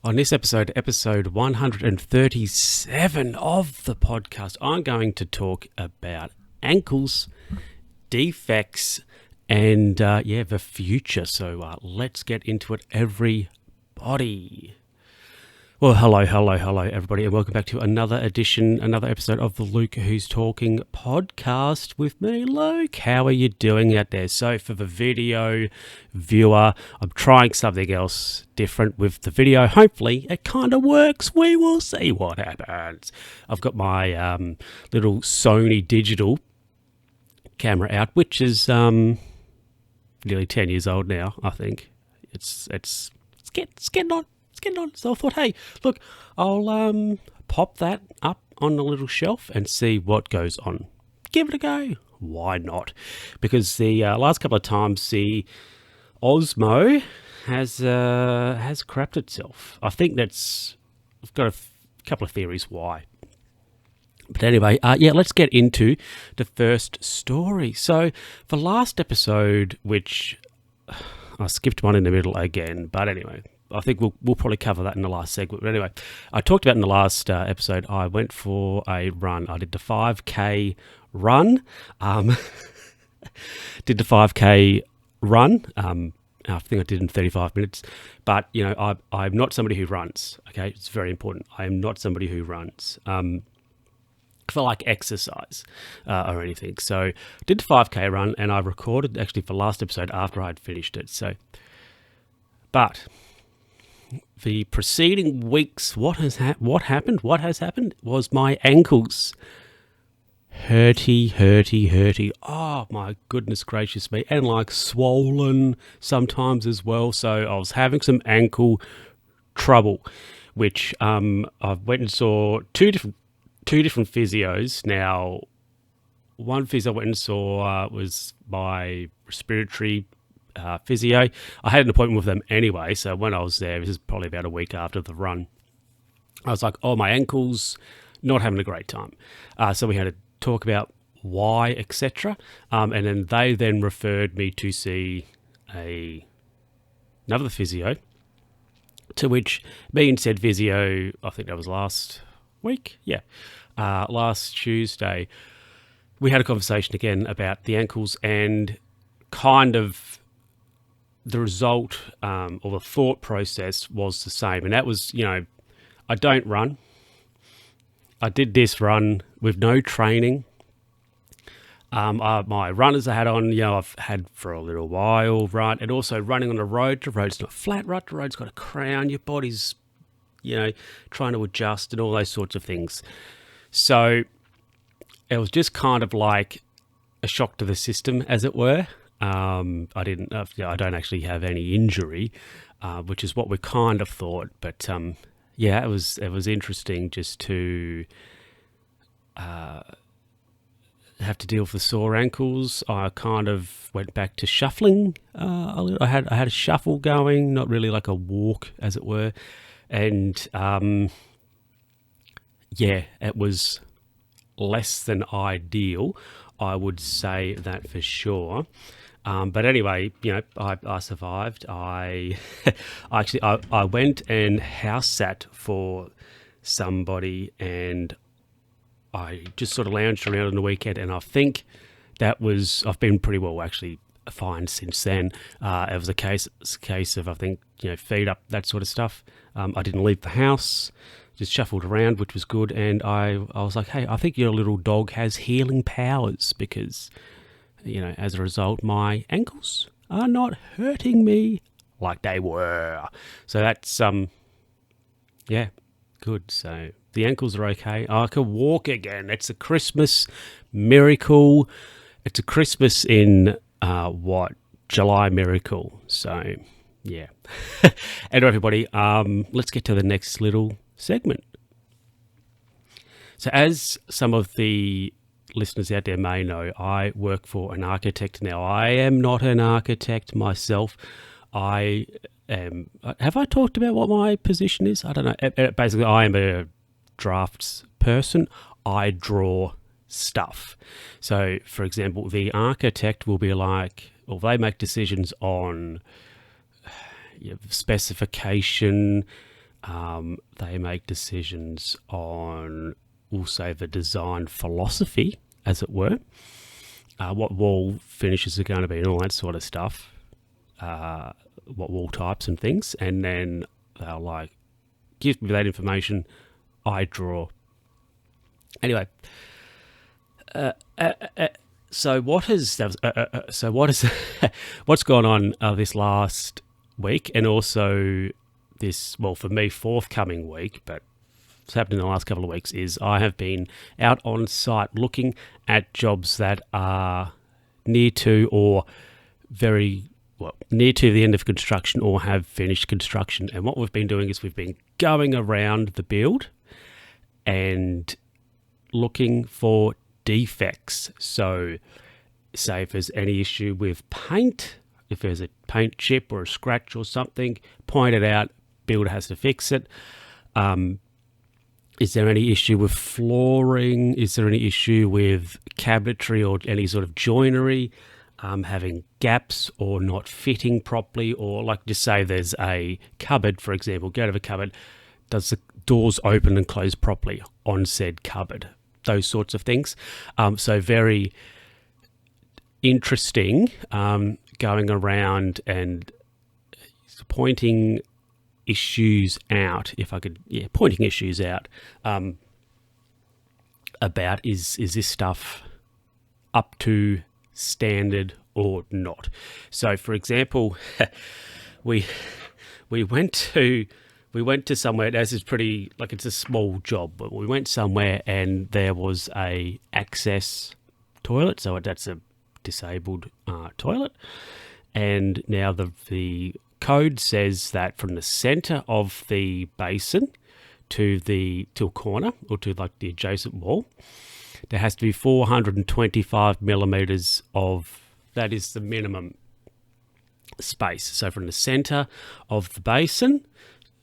On this episode 137 of the podcast, I'm going to talk about ankles, defects, and the future. So let's get into it, everybody. Well, hello, everybody, and welcome back to another episode of the Luke Who's Talking podcast with me, Luke. How are you doing out there? So for the video viewer, I'm trying something else different with the video. Hopefully it kind of works. We will see what happens. I've got my little Sony digital camera out, which is nearly 10 years old now, I think. It's getting on. So I thought, hey, look, I'll pop that up on the little shelf and see what goes on. Give it a go. Why not? Because the last couple of times the Osmo has crapped itself. I think I've got a couple of theories why. But anyway, let's get into the first story. So the last episode, which I skipped one in the middle again, but anyway, I think we'll probably cover that in the last segment. But anyway, I talked about in the last episode, I went for a run. I did the 5K run. Did the 5K run. I think I did in 35 minutes. But, you know, I'm not somebody who runs. Okay, it's very important. I am not somebody who runs for like exercise or anything. So did the 5K run, and I recorded actually for last episode after I'd finished it. But the preceding weeks, what has happened was my ankles hurty. Oh my goodness gracious me, and like swollen sometimes as well. So I was having some ankle trouble, which I went and saw two different physios. Now, one physio I went and saw was my respiratory physio. I had an appointment with them anyway, so when I was there, this is probably about a week after the run, I was like, oh, my ankles, not having a great time. So we had to talk about why, etc. And then they referred me to see another physio, to which me and said physio, I think that was last week, last Tuesday, we had a conversation again about the ankles, and kind of the result or the thought process was the same. And that was, you know, I don't run. I did this run with no training. My runners I had on, you know, I've had for a little while, right? And also running on the road. The road's not flat, right? The road's got a crown. Your body's, you know, trying to adjust and all those sorts of things. So it was just kind of like a shock to the system, as it were. I don't actually have any injury, which is what we kind of thought. But it was interesting just to have to deal with the sore ankles. I kind of went back to shuffling a little. I had a shuffle going, not really like a walk, as it were, and it was less than ideal. I would say that for sure. But anyway, you know, I survived. I went and house sat for somebody, and I just sort of lounged around on the weekend, and I think I've been pretty well actually fine since then. It was a case of, I think, you know, feet up, that sort of stuff. I didn't leave the house, just shuffled around, which was good. And I was like, hey, I think your little dog has healing powers, because, you know, as a result, my ankles are not hurting me like they were. So that's, good. So the ankles are okay. I can walk again. It's a Christmas miracle. It's a Christmas in, July miracle. So, yeah. Anyway, everybody, let's get to the next little segment. So as some of the listeners out there may know, I work for an architect. Now, I am not an architect myself. Have I talked about what my position is? I don't know. Basically, I am a drafts person. I draw stuff. So, for example, the architect will be like, well, they make decisions on specification, They make decisions on, we'll say, the design philosophy, as it were, what wall finishes are going to be and all that sort of stuff, what wall types and things, and then they'll like, give me that information, I draw. Anyway, so what's gone on this last week, and also this, well, for me, forthcoming week, but what's happened in the last couple of weeks is I have been out on site looking at jobs that are near to or very well near to the end of construction or have finished construction. And what we've been doing is we've been going around the build and looking for defects. So say if there's any issue with paint, if there's a paint chip or a scratch or something, point it out, builder has to fix it. Is there any issue with flooring? Is there any issue with cabinetry or any sort of joinery, having gaps or not fitting properly? Or like just say there's a cupboard, for example, go to the cupboard, does the doors open and close properly on said cupboard? Those sorts of things. So very interesting going around and pointing issues out, if I could, pointing issues out about is this stuff up to standard or not. So for example, we went to somewhere, this is pretty, like it's a small job, but we went somewhere and there was a access toilet, so that's a disabled toilet, and now the code says that from the center of the basin to a corner or to like the adjacent wall, there has to be 425 millimeters of, that is the minimum space. So from the center of the basin,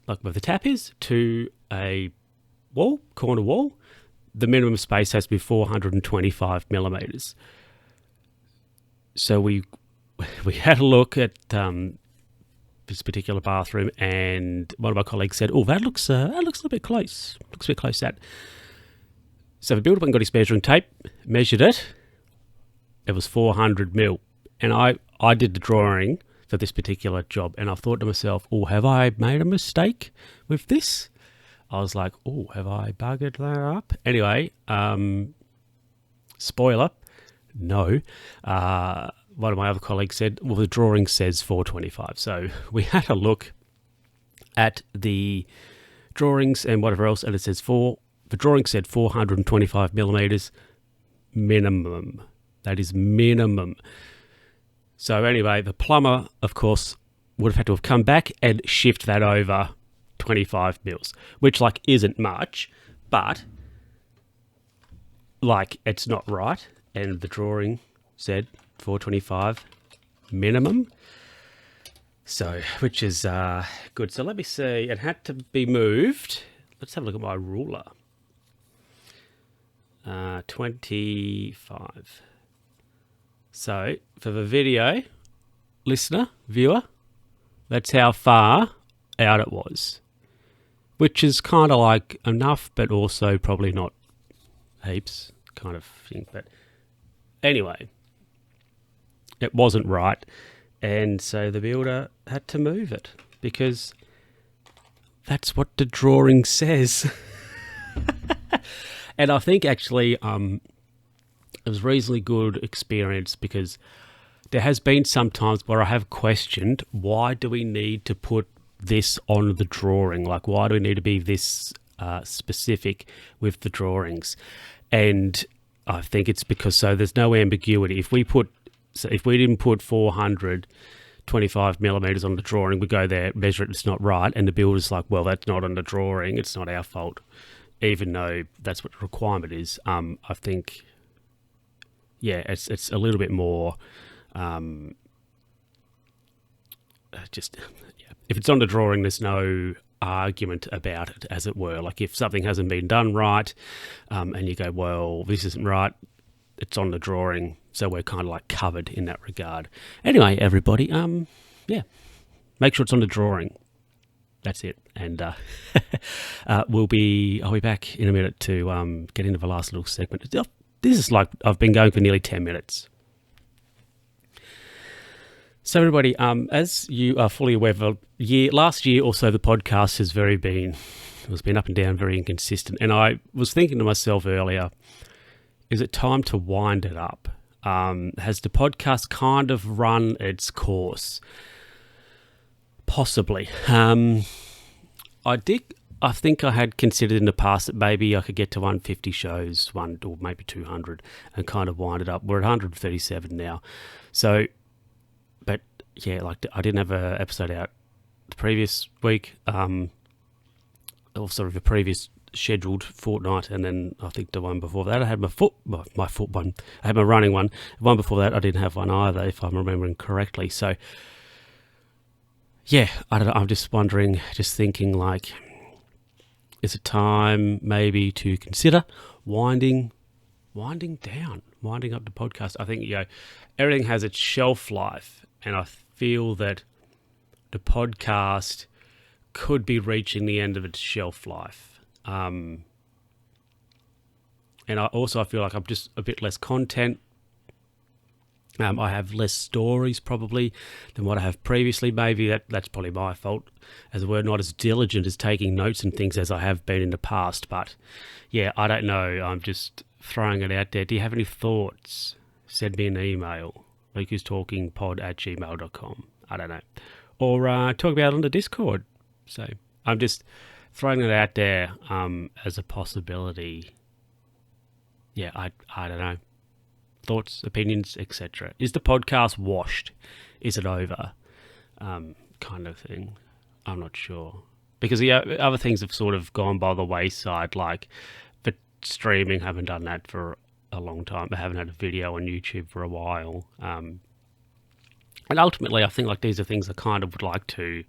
like where the tap is, to a wall, corner wall, the minimum space has to be 425 millimeters. So we had a look at this particular bathroom, and one of my colleagues said, "Oh, that looks a little bit close. Looks a bit close." That. So the builder went and got his measuring tape, measured it. It was 400 mil, and I did the drawing for this particular job, and I thought to myself, "Oh, have I made a mistake with this?" I was like, "Oh, have I buggered that up?" Anyway, spoiler, no. One of my other colleagues said, well, the drawing says 425. So we had a look at the drawings and whatever else, and it says the drawing said 425 millimeters minimum. That is minimum. So anyway, the plumber, of course, would have had to have come back and shift that over 25 mils, which like isn't much, but like it's not right. And the drawing said 425 minimum, so which is good. So let me see, it had to be moved. Let's have a look at my ruler. 25. So for the video viewer, that's how far out it was, which is kind of like enough, but also probably not heaps kind of thing. But anyway, it wasn't right, and so the builder had to move it because that's what the drawing says. And I think actually it was reasonably good experience, because there has been some times where I have questioned, why do we need to put this on the drawing? Like, why do we need to be this specific with the drawings? And I think it's because so there's no ambiguity. If we didn't put 425 millimeters on the drawing, we go there, measure it, it's not right, and the builder's like, well, that's not on the drawing, it's not our fault, even though that's what the requirement is. I think, it's a little bit more, if it's on the drawing, there's no argument about it, as it were. Like if something hasn't been done right, and you go, well, this isn't right, it's on the drawing, so we're kind of like covered in that regard. Anyway, everybody, make sure it's on the drawing. that's it. And I'll be back in a minute to get into the last little segment. This is like I've been going for nearly 10 minutes. So everybody, as you are fully aware, last year or so the podcast has been up and down, very inconsistent. And I was thinking to myself earlier, is it time to wind it up? Has the podcast kind of run its course? Possibly. I think I had considered in the past that maybe I could get to 150 shows, or maybe 200, and kind of wind it up. We're at 137 now. So, but yeah, like I didn't have an episode out the previous week, also the previous scheduled fortnight, and then I think the one before that I had my foot one. I had my running one. The one before that I didn't have one either, if I'm remembering correctly. So, yeah, I don't know. I'm just wondering, just thinking like, is it time maybe to consider winding down, winding up the podcast? I think, everything has its shelf life, and I feel that the podcast could be reaching the end of its shelf life. And I feel like I'm just a bit less content. I have less stories probably than what I have previously. Maybe that's probably my fault, as we're not as diligent as taking notes and things as I have been in the past. But yeah, I don't know. I'm just throwing it out there. Do you have any thoughts? Send me an email, lucastalkingpod@gmail.com. I don't know. Or talk about it on the Discord. So I'm just throwing it out there as a possibility. Yeah, I don't know. Thoughts, opinions, etc. Is the podcast washed? Is it over? Kind of thing. I'm not sure. Because other things have sort of gone by the wayside, like for streaming, I haven't done that for a long time. I haven't had a video on YouTube for a while. And ultimately, I think like these are things I kind of would like to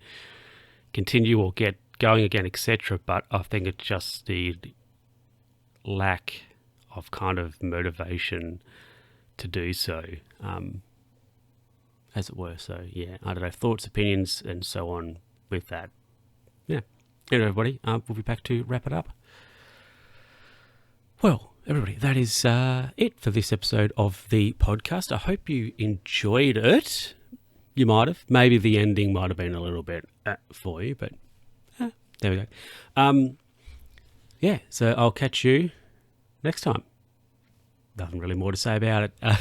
continue or get going again, etc. But I think it's just the lack of kind of motivation to do so, as it were. So yeah, I don't know, thoughts, opinions, and so on with that. Yeah. Anyway, everybody, we'll be back to wrap it up. Well, everybody, that is it for this episode of the podcast. I hope you enjoyed it. You might have. Maybe the ending might have been a little bit for you, but there we go. Yeah, so I'll catch you next time. Nothing really more to say about it, I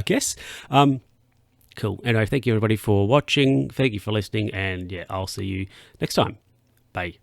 guess. Cool. Anyway, thank you everybody for watching. Thank you for listening. And yeah, I'll see you next time. Bye.